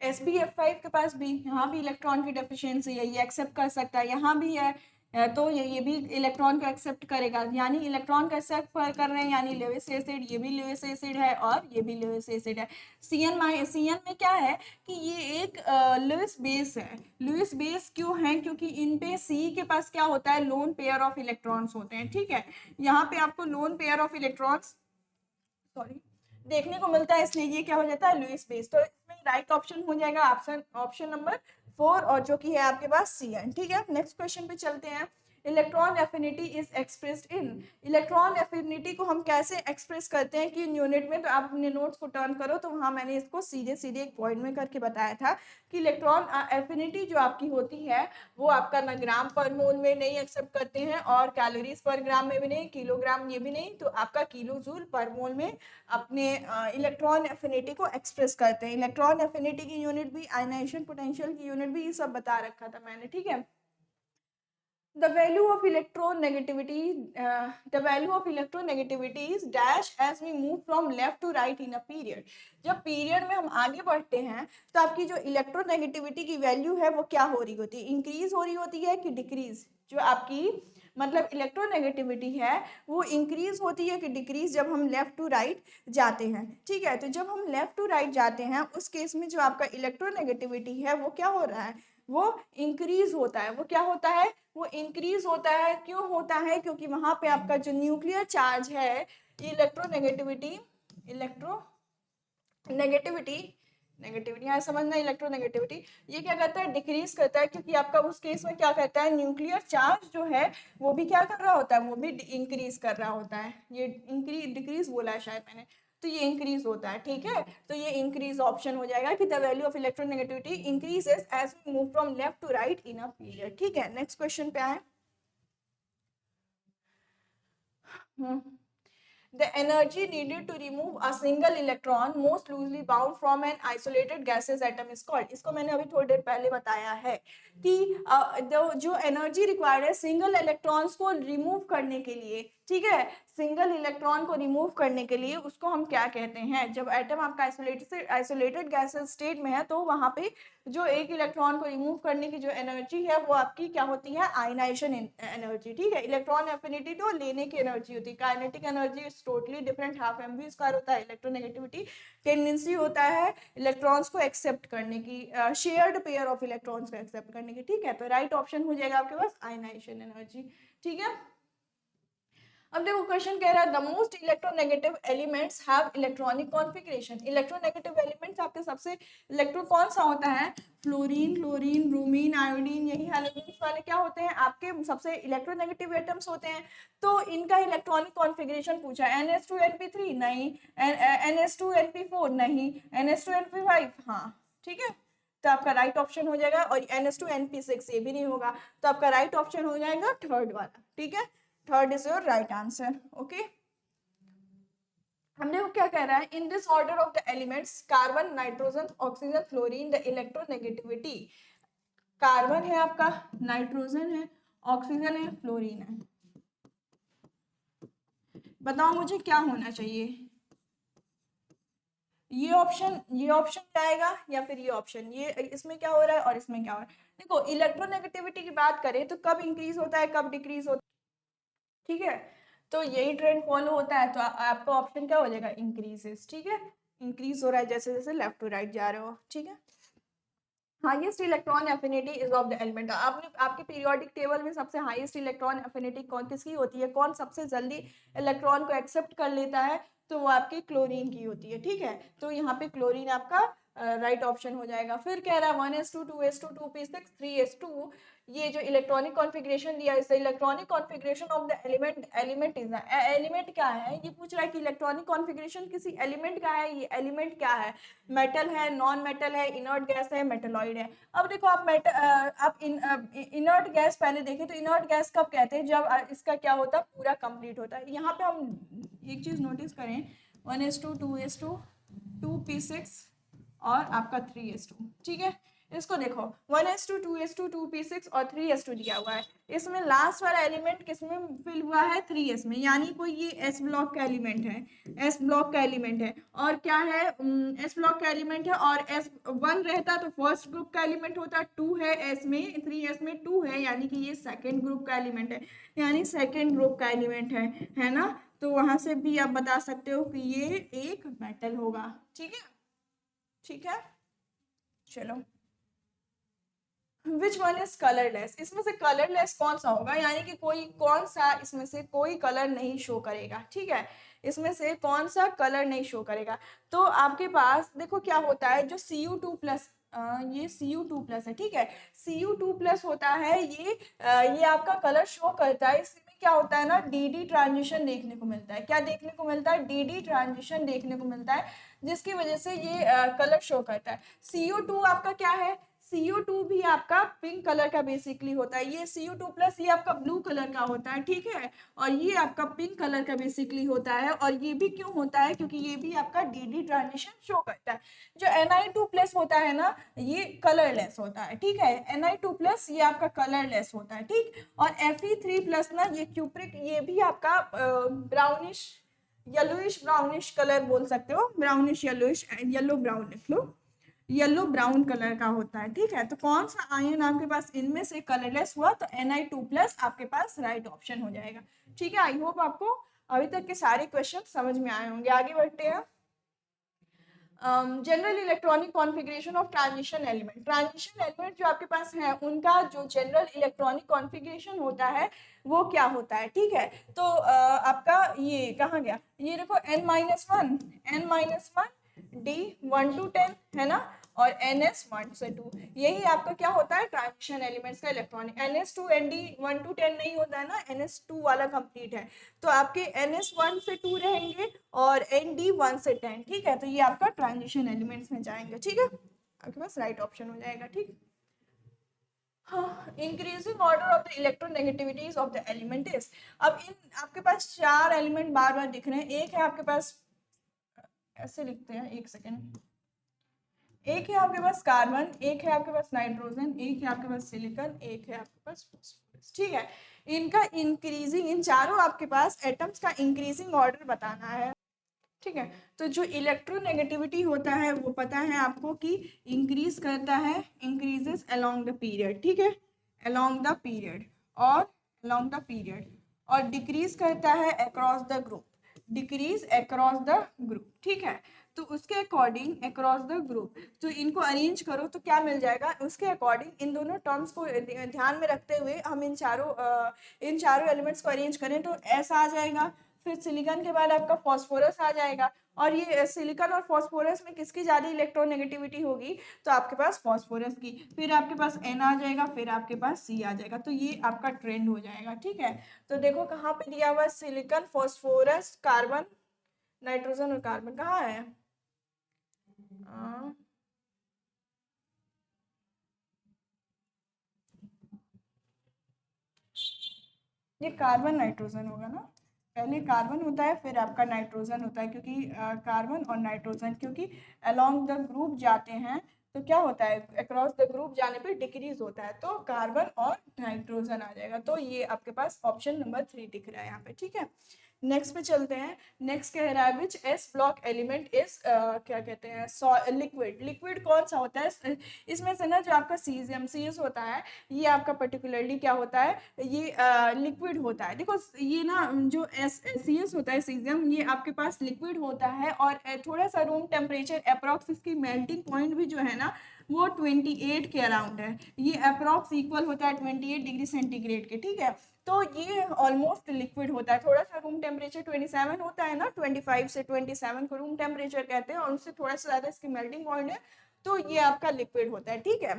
SbF5 के पास भी, यहाँ भी इलेक्ट्रॉन की डेफिशिएंसी है, ये एक्सेप्ट कर सकता है, यहाँ भी है। तो ये भी इलेक्ट्रॉन को एक्सेप्ट करेगा, यानी इलेक्ट्रॉन को एक्सेप्ट कर रहे हैं, यानी लेविस एसिड, ये भी लेविस एसिड है और ये भी लेविस एसिड है। सीएन में क्या है कि ये एक लुईस बेस है। लुईस बेस क्यों है? क्योंकि इन पे सी के पास क्या होता है, लोन पेयर ऑफ इलेक्ट्रॉन्स होते हैं, ठीक है। यहाँ पे आपको लोन पेयर ऑफ इलेक्ट्रॉन्स देखने को मिलता है, इसलिए ये क्या हो जाता है, लुईस बेस। तो इसमें राइट ऑप्शन हो जाएगा ऑप्शन नंबर 4, और जो कि है आपके पास सीएन, ठीक है। नेक्स्ट क्वेश्चन पे चलते हैं। Electron affinity is expressed in, electron affinity को हम कैसे एक्सप्रेस करते हैं कि यूनिट में, तो आप अपने नोट्स को टर्न करो, तो वहां मैंने इसको सीधे सीधे एक पॉइंट में करके बताया था कि इलेक्ट्रॉन एफिनिटी जो आपकी होती है वो आपका ना ग्राम पर मोल में नहीं एक्सेप्ट करते हैं, और कैलोरीज पर ग्राम में भी नहीं, किलोग्राम ये भी नहीं, तो आपका किलो जूल पर मोल में अपने इलेक्ट्रॉन एफिनिटी को एक्सप्रेस करते हैं। इलेक्ट्रॉन एफिनिटी की यूनिट भी, आयनाइजेशन पोटेंशियल की यूनिट भी, ये सब बता रखा था मैंने, ठीक है। The value of electronegativity, the value of electronegativity is dash as we move from left to right in a period. जब पीरियड में हम आगे बढ़ते हैं तो आपकी जो इलेक्ट्रोनेगेटिविटी की वैल्यू है वो क्या हो रही होती है, इंक्रीज हो रही होती है कि डिक्रीज? जो आपकी मतलब इलेक्ट्रोनेगेटिविटी है वो इंक्रीज होती है कि डिक्रीज जब हम लेफ्ट टू राइट जाते हैं, ठीक है। तो जब हम लेफ्ट टू राइट जाते हैं उस केस में जो आपका इलेक्ट्रोनेगेटिविटी है वो क्या हो रहा है, वो इंक्रीज होता है। वो क्या होता है, वो इंक्रीज होता है। क्यों होता है? क्योंकि वहां पे आपका जो न्यूक्लियर चार्ज है, इलेक्ट्रोनेगेटिविटी नेगेटिविटी यहाँ समझना, इलेक्ट्रोनेगेटिविटी ये क्या करता है, डिक्रीज करता है, क्योंकि आपका उस केस में क्या करता है, न्यूक्लियर चार्ज जो है वो भी क्या कर रहा होता है, वो भी इंक्रीज कर रहा होता है। ये डिक्रीज बोला है शायद मैंने, तो ये इंक्रीज होता है, ठीक है। तो ये इंक्रीज ऑप्शन हो जाएगा कि the value of electronegativity increases as we move from left to right in a period, ठीक है। नेक्स्ट क्वेश्चन पे आए। The energy needed to remove a single electron most loosely bound from an isolated gaseous atom is called, इसको मैंने अभी थोड़ी देर पहले बताया है कि जो एनर्जी रिक्वायर्ड है सिंगल इलेक्ट्रॉन्स को रिमूव करने के लिए, ठीक है, सिंगल इलेक्ट्रॉन को रिमूव करने के लिए उसको हम क्या कहते हैं, जब एटम आपका आइसोलेटेड गैसेस स्टेट में है तो वहां पे जो एक इलेक्ट्रॉन को रिमूव करने की जो एनर्जी है वो आपकी क्या होती है, आयनाइजेशन एनर्जी, ठीक है। इलेक्ट्रॉन एफिनिटी तो लेने की एनर्जी होती है, kinetic energy is totally different, half mv square होता है। इलेक्ट्रोनेगेटिविटी टेंडेंसी होता है इलेक्ट्रॉन्स को एक्सेप्ट करने की, शेयर्ड पेयर ऑफ इलेक्ट्रॉन्स को एक्सेप्ट करने की, ठीक है। तो राइट ऑप्शन हो जाएगा आपके पास आयनाइजेशन एनर्जी, ठीक है। अब देखो क्वेश्चन कह रहा है the most electronegative elements have electronic configuration, electronegative elements आपके सबसे इलेक्ट्रो कौन सा होता है, फ्लोरीन, क्लोरीन, ब्रोमीन, आयोडीन, यही हैलोजेंस वाले क्या होते हैं आपके सबसे इलेक्ट्रोनेगेटिव एटम्स होते हैं। तो इनका इलेक्ट्रॉनिक कॉन्फ़िगरेशन पूछा, NH2NP3 नहीं, NH2NP4 नहीं, NH2NP5 हाँ, ठीक है। तो आपका राइट ऑप्शन हो जाएगा, और NH2NP6 ये भी नहीं होगा, तो आपका राइट ऑप्शन हो जाएगा थर्ड वाला, ठीक है। Third is your right answer, okay. हमने वो क्या कह रहा है, in this order of the elements carbon, nitrogen, oxygen, fluorine, the electronegativity, carbon है आपका, नाइट्रोजन है, ऑक्सीजन है, फ्लोरीन है, बताओ मुझे क्या होना चाहिए, ये ऑप्शन जाएगा या फिर ये ऑप्शन, ये इसमें क्या हो रहा है और इसमें क्या हो रहा है। देखो इलेक्ट्रोनेगेटिविटी की बात करें तो कब इंक्रीज होता है कब डिक्रीज होता है, ठीक है। तो यही ट्रेंड फॉलो होता है, तो आपका ऑप्शन क्या हो जाएगा, इंक्रीजेस, ठीक है। इंक्रीज हो रहा है जैसे जैसे लेफ्ट टू राइट जा रहे हो, ठीक है। Highest electron affinity is of the element, आपने आपके पीरियोडिक टेबल में सबसे हाईएस्ट इलेक्ट्रॉन एफिनिटी कौन किसकी होती है, कौन सबसे जल्दी इलेक्ट्रॉन को एक्सेप्ट कर लेता है, तो वो आपकी क्लोरीन की होती है, ठीक है। तो यहाँ पे क्लोरीन आपका राइट ऑप्शन हो जाएगा। फिर कह रहा है 1s2 2s2 2p6 3s2, ये जो इलेक्ट्रॉनिक कॉन्फ़िगरेशन दिया है, electronic configuration of the element is element क्या है, ये पूछ रहा है कि इलेक्ट्रॉनिक कॉन्फ़िगरेशन किसी एलिमेंट का है, ये एलिमेंट क्या है, मेटल है, नॉन मेटल है, इनर्ट गैस है, मेटलॉइड है। अब देखो आप इनर्ट गैस पहले देखें तो इनर्ट गैस कब कहते हैं, जब इसका क्या होता है, पूरा कंप्लीट होता है। यहाँ पे हम एक चीज नोटिस करें, 1s2 2s2 2p6 और आपका 3s2, ठीक है। इसको देखो 1s2 2s2 2p6 और 3s2 दिया हुआ है। इसमें लास्ट वाला एलिमेंट किसमें फिल हुआ है 3s में, यानी कोई ये s ब्लॉक का एलिमेंट है, s ब्लॉक का एलिमेंट है और क्या है s ब्लॉक का एलिमेंट है और s1 रहता तो फर्स्ट ग्रुप का एलिमेंट होता, 2 है s में 3s में 2 है यानी कि ये सेकेंड ग्रुप का एलिमेंट है, यानी सेकेंड ग्रुप का एलिमेंट है ना। तो वहां से भी आप बता सकते हो कि ये एक मेटल होगा। ठीक है, ठीक है, चलो विच वन इज कलरलेस, इसमें से कलरलेस कौन सा होगा, यानी कि कोई कौन सा इसमें से कोई कलर नहीं शो करेगा। ठीक है, इसमें से कौन सा कलर नहीं शो करेगा। तो आपके पास देखो क्या होता है, जो Cu2+ ये Cu2+ है, ठीक है, Cu2+ होता है, ये आपका कलर शो करता है। इसमें क्या होता है ना, डी ट्रांजिशन देखने को मिलता है। क्या देखने को मिलता है, डी ट्रांजिशन देखने को मिलता है, जिसकी वजह से ये कलर शो करता है। Cu2 आपका क्या है, Cu2 भी आपका पिंक कलर का बेसिकली होता है, ये Cu2+ ये आपका ब्लू कलर का होता है। ठीक है, और ये आपका पिंक कलर का बेसिकली होता है, और ये भी क्यों होता है, क्योंकि ये भी आपका डी ट्रांजिशन शो करता है। जो Ni2+ होता है ना, ये कलरलेस होता है। ठीक है, Ni2+ ये आपका कलरलेस होता है। ठीक, और Fe3+ ना, ये क्यूप्रिक, ये भी आपका ब्राउनिश येलोइश ब्राउनिश कलर बोल सकते हो, ब्राउनिश येलोइश, येलो ब्राउन लिख लो, येलो ब्राउन कलर का होता है। ठीक है, तो कौन सा आयन आपके पास इनमें से कलरलेस हुआ, तो Ni2+ आपके पास राइट ऑप्शन हो जाएगा। ठीक है, आई होप आपको अभी तक के सारे क्वेश्चन समझ में आए होंगे। आगे बढ़ते हैं। General electronic configuration of transition element, transition element जो आपके पास है उनका जो जनरल इलेक्ट्रॉनिक कॉन्फ़िगरेशन होता है वो क्या होता है। ठीक है, तो आपका ये कहाँ गया, ये देखो n-1 n-1 D1 to 10 है ना, और NS1 से 2, यही आपका क्या होता है ट्रांजिशन एलिमेंट्स का इलेक्ट्रॉनिक। NS2 ND1 to 10 नहीं होता है ना, NS2 वाला कंप्लीट है, तो आपके NS1 से 2 रहेंगे और ND1 से 10। ठीक है, तो ये आपका ट्रांजिशन एलिमेंट्स में जाएंगे। ठीक है, आपके पास राइट ऑप्शन हो जाएगा। ठीक, हाँ, increasing order of the electronegativities of the element is, अब इन आपके पास 4 एलिमेंट बार बार दिख रहे हैं। एक है आपके पास, ऐसे लिखते हैं, एक सेकेंड, एक है आपके पास कार्बन, एक है आपके पास नाइट्रोजन, एक है आपके पास सिलिकॉन, एक है आपके पास फास्फोरस। ठीक है, इनका इंक्रीजिंग, इन चारों आपके पास एटम्स का इंक्रीजिंग ऑर्डर बताना है। ठीक है, तो जो इलेक्ट्रोनेगेटिविटी होता है वो पता है आपको कि इंक्रीज करता है, इंक्रीजेस अलोंग द पीरियड। ठीक है, अलोंग द पीरियड, और अलोंग द पीरियड, और डिक्रीज करता है across the group, decrease across the group. ठीक है, तो उसके अकॉर्डिंग अक्रॉस द ग्रुप, तो इनको अरेंज करो तो क्या मिल जाएगा, उसके अकॉर्डिंग इन दोनों टर्म्स को ध्यान में रखते हुए हम इन चारों एलिमेंट्स को अरेंज करें तो ऐसा आ जाएगा। फिर सिलिकॉन के बाद आपका फास्फोरस आ जाएगा, और ये सिलिकॉन और फास्फोरस में किसकी ज़्यादा इलेक्ट्रोनेगेटिविटी होगी, तो आपके पास फास्फोरस की, फिर आपके पास N आ जाएगा, फिर आपके पास C आ जाएगा, तो ये आपका ट्रेंड हो जाएगा। ठीक है, तो देखो कहाँ पे दिया हुआ है, सिलिकॉन, फास्फोरस, कार्बन, नाइट्रोजन और कार्बन कहाँ है, ये कार्बन नाइट्रोजन होगा ना, पहले कार्बन होता है फिर आपका नाइट्रोजन होता है, क्योंकि कार्बन और नाइट्रोजन क्योंकि अलोंग द ग्रुप जाते हैं, तो क्या होता है अक्रॉस द ग्रुप जाने पे डिक्रीज होता है, तो कार्बन और नाइट्रोजन आ जाएगा। तो ये आपके पास ऑप्शन नंबर 3 दिख रहा है यहाँ पे। ठीक है, नेक्स्ट पे चलते हैं। नेक्स्ट कह रहा है विच एस ब्लॉक एलिमेंट इज क्या कहते हैं लिक्विड, लिक्विड कौन सा होता है, इसमें से ना जो आपका CuS होता है, ये आपका पर्टिकुलरली क्या होता है, ये लिक्विड होता है। देखो ये ना जो CS होता है सीजियम, ये आपके पास लिक्विड होता है, और थोड़ा सा रूम टेम्परेचर अप्रॉक्स, इसकी मेल्टिंग पॉइंट भी जो है ना वो 28 के अराउंड है, ये अप्रॉक्स इक्वल होता है 28 डिग्री सेंटीग्रेड के। ठीक है, तो ये ऑलमोस्ट लिक्विड होता है, थोड़ा सा रूम टेम्परेचर 27 होता है ना, 25 से 27 को रूम टेम्परेचर कहते हैं, और उससे थोड़ा सा ज़्यादा इसकी मेल्टिंग पॉइंट है, तो ये आपका लिक्विड होता है। ठीक है,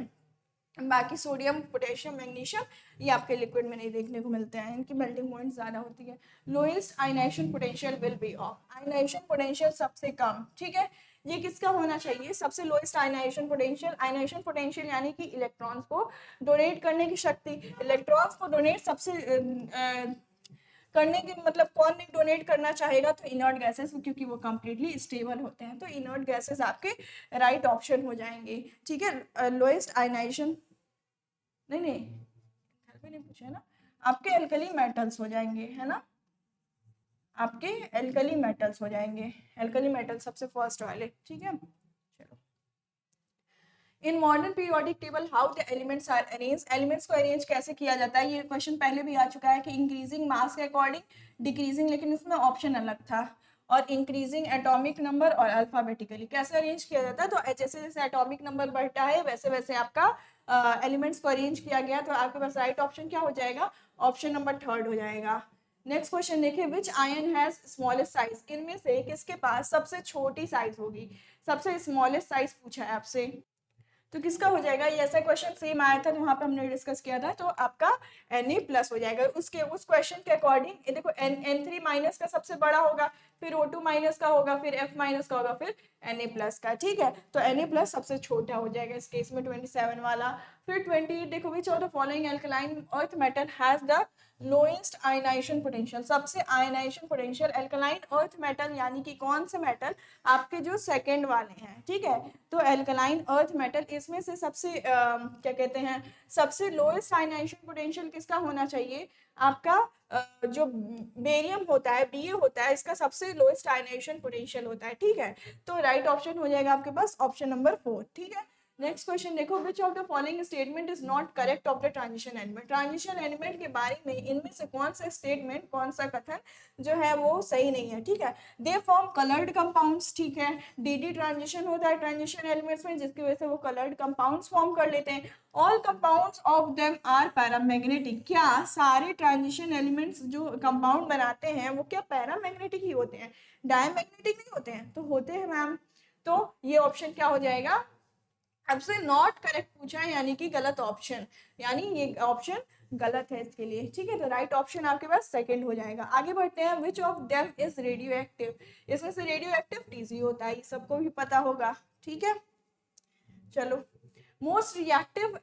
बाकी सोडियम, पोटेशियम, मैग्नीशियम ये आपके लिक्विड में नहीं देखने को मिलते हैं, इनकी मेल्टिंग पॉइंट ज़्यादा होती है। Lowest ionization potential will be of, ionization potential सबसे कम। ठीक है, ये किसका होना चाहिए, सबसे lowest ionization potential, ionization potential यानी कि इलेक्ट्रॉन्स को डोनेट करने की शक्ति, इलेक्ट्रॉन्स को डोनेट सबसे करने के मतलब कौन नहीं डोनेट करना चाहेगा, तो इनर्ट गैसेस, क्योंकि वो कंप्लीटली स्टेबल होते हैं, तो इनर्ट गैसेस आपके राइट ऑप्शन हो जाएंगे। ठीक है, लोएस्ट आयनाइजेशन, नहीं नहीं पूछा है ना, आपके एल्कली मेटल्स हो जाएंगे, है ना, आपके एल्कली मेटल्स हो जाएंगे, एल्कली मेटल सबसे फर्स्ट वाले। ठीक है, चलो in modern periodic table how the elements are arrange, elements को अरेंज कैसे किया जाता है, ये क्वेश्चन पहले भी आ चुका है कि इंक्रीजिंग मास के अकॉर्डिंग, डिक्रीजिंग, लेकिन इसमें ऑप्शन अलग था, और इंक्रीजिंग एटॉमिक नंबर और अल्फाबेटिकली कैसे अरेंज किया जाता है। तो जैसे जैसे एटॉमिक नंबर बढ़ता है वैसे वैसे आपका एलिमेंट्स को अरेंज किया गया, तो आपके पास राइट ऑप्शन क्या हो जाएगा, ऑप्शन नंबर थर्ड हो जाएगा। नेक्स्ट क्वेश्चन देखिए, विच आयन हैज स्मॉलेस्ट साइज, इनमें से किसके पास सबसे छोटी साइज होगी, सबसे स्मॉलेस्ट साइज पूछा है आपसे, तो किसका हो जाएगा, ये ऐसा क्वेश्चन सेम आया था वहां पे हमने डिस्कस किया था, तो आपका Na+ हो जाएगा। उसके उस क्वेश्चन के अकॉर्डिंग ये देखो N3 माइनस का सबसे बड़ा होगा, फिर O2 माइनस का होगा, फिर F माइनस का होगा, फिर Na+ का। ठीक है, तो Na+ सबसे छोटा हो जाएगा इस केस में 27 वाला। फिर 28 देखो, which of the following alkaline earth metal has the lowest ionization potential, सबसे ionization potential alkaline earth metal, यानी कि कौन से मेटल, आपके जो सेकंड वाले हैं। ठीक है, तो एल्कलाइन अर्थ मेटल, इसमें से सबसे क्या कहते हैं, सबसे लोएस्ट आयनाइजेशन पोटेंशियल किसका होना चाहिए, आपका जो बेरियम होता है, Ba होता है, इसका सबसे लोएस्ट आयनाइजेशन पोटेंशियल होता है। ठीक है, तो राइट ऑप्शन हो जाएगा आपके पास ऑप्शन नंबर 4। ठीक है, नेक्स्ट क्वेश्चन देखो, which of the following statement is not correct of the transition element, transition element के बारे में इनमें से कौन सा स्टेटमेंट, कौन सा कथन जो है वो सही नहीं है। ठीक है, दे फॉर्म कलर्ड कंपाउंड्स, ठीक है, डी ट्रांजिशन होता है ट्रांजिशन एलिमेंट्स में, जिसकी वजह से वो कलर्ड कंपाउंड्स फॉर्म कर लेते हैं। All compounds of them are paramagnetic, क्या सारे ट्रांजिशन एलिमेंट्स जो कंपाउंड बनाते हैं वो क्या पैरामैग्नेटिक ही होते हैं, डायमैग्नेटिक नहीं होते हैं, तो होते हैं मैम। तो ये ऑप्शन क्या हो जाएगा, आपसे नॉट करेक्ट पूछा है, यानी कि गलत ऑप्शन, यानी ये ऑप्शन गलत है इसके लिए। ठीक है, तो राइट ऑप्शन आपके पास सेकंड हो जाएगा। आगे बढ़ते हैं, which of them is radio active, इसमें से रेडियो एक्टिव TC होता है, सबको भी पता होगा। ठीक है, चलो मोस्ट रिएक्टिव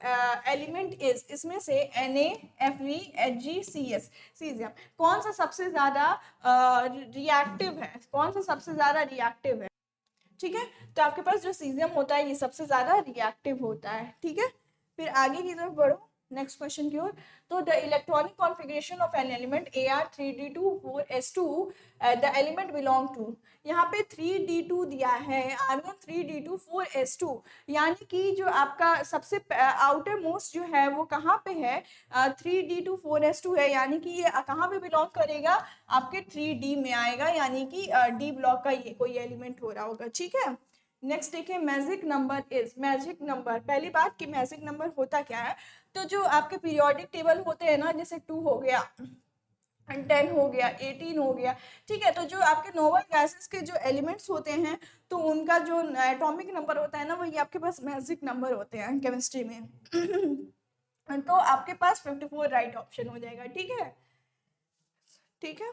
एलिमेंट इज, इसमें से Na, Fe, Hg, Cs, caesium, कौन सा सबसे ज्यादा रिएक्टिव है, कौन सा सबसे ज्यादा रिएक्टिव है। ठीक है, तो आपके पास जो सीजियम होता है ये सबसे ज्यादा रिएक्टिव होता है। ठीक है, फिर आगे की तरफ बढ़ो नेक्स्ट क्वेश्चन की ओर। तो the electronic configuration of an element Ar3d2 4s2 the element belong to, यहाँ पे 3d2 दिया है, R1 3d2 4s2, यानी कि जो आपका सबसे आउटर मोस्ट जो है वो कहाँ पे है, 3d2 4s2 है, यानी कि ये कहाँ पे बिलोंग करेगा, आपके 3D में आएगा, यानी कि D ब्लॉक का ये कोई एलिमेंट हो रहा होगा। ठीक है, नेक्स्ट देखिए, magic number is, magic number, पहली बात कि मैजिक नंबर होता क्या है, तो जो आपके पीरियोडिक टेबल होते हैं ना, जैसे 2 हो गया, 10 हो गया, 18 हो गया। ठीक है, तो जो आपके नोबल गैसेस के जो एलिमेंट्स होते हैं, तो उनका जो एटॉमिक नंबर होता है ना, वही आपके पास मैजिक नंबर होते हैं केमिस्ट्री में। तो आपके पास 54 राइट ऑप्शन हो जाएगा। ठीक है, ठीक है,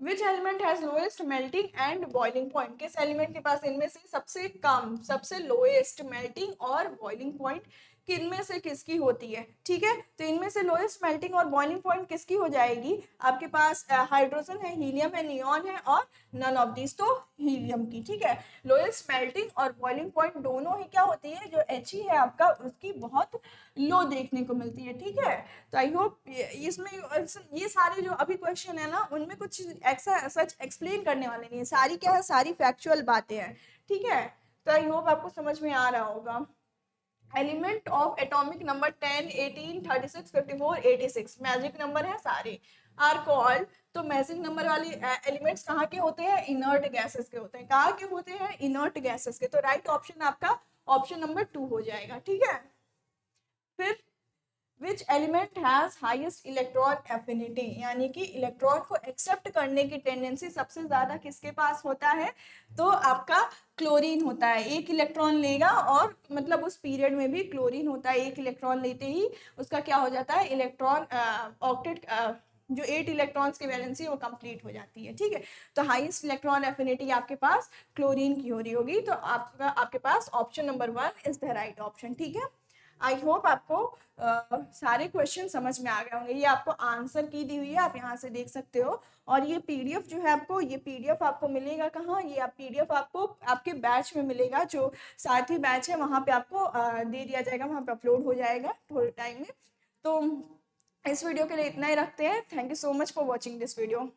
which element has lowest melting and boiling point, किस एलिमेंट के पास इनमें से सबसे कम, सबसे लोएस्ट मेल्टिंग और बॉइलिंग पॉइंट किनमें से किसकी होती है। ठीक है, तो इनमें से लोएस्ट मेल्टिंग और बॉइलिंग पॉइंट किसकी हो जाएगी, आपके पास हाइड्रोजन है, हीलियम है, नियॉन है, और नन ऑफ दिस, तो हीलियम की। ठीक है, लोएस्ट मेल्टिंग और बॉइलिंग पॉइंट दोनों ही क्या होती है, जो He है आपका, उसकी बहुत लो देखने को मिलती है। ठीक है, तो आई होप इसमें ये सारे जो अभी क्वेश्चन है ना, उनमें कुछ ऐसा सच एक्सप्लेन करने वाले नहीं है, सारी क्या है, सारी फैक्चुअल बातें हैं। ठीक है, तो आई होप आपको समझ में आ रहा होगा। Element of atomic number 10, 18, 36, 54, 86 magic number है सारे, आर कॉल्ड, तो मैजिक नंबर वाले एलिमेंट्स कहाँ के होते हैं, इनर्ट गैसेस के होते हैं। कहाँ के होते हैं, इनर्ट गैसेस के, तो राइट ऑप्शन आपका ऑप्शन नंबर 2 हो जाएगा। ठीक है, फिर which element has highest electron affinity, यानी कि इलेक्ट्रॉन को एक्सेप्ट करने की टेंडेंसी सबसे ज्यादा किसके पास होता है, तो आपका क्लोरीन होता है। एक इलेक्ट्रॉन लेगा, और मतलब उस पीरियड में भी क्लोरीन होता है, एक इलेक्ट्रॉन लेते ही उसका क्या हो जाता है, इलेक्ट्रॉन ऑक्टेट जो 8 इलेक्ट्रॉन्स की वैलेंसी वो कंप्लीट हो जाती है। ठीक है, तो हाईएस्ट इलेक्ट्रॉन एफिनिटी आपके पास क्लोरीन की हो रही होगी, तो आपके पास option number 1 is the right option. ठीक है, आई होप आपको सारे क्वेश्चन समझ में आ गए होंगे। ये आपको आंसर की दी हुई है, आप यहाँ से देख सकते हो। और ये पीडीएफ जो है आपको, ये पीडीएफ आपको मिलेगा कहाँ, ये आप पीडीएफ आपको आपके बैच में मिलेगा, जो साथी बैच है वहाँ पे आपको दे दिया जाएगा, वहाँ पे अपलोड हो जाएगा थोड़े टाइम में। तो इस वीडियो के लिए इतना ही रखते हैं। Thank you so much for watching this video.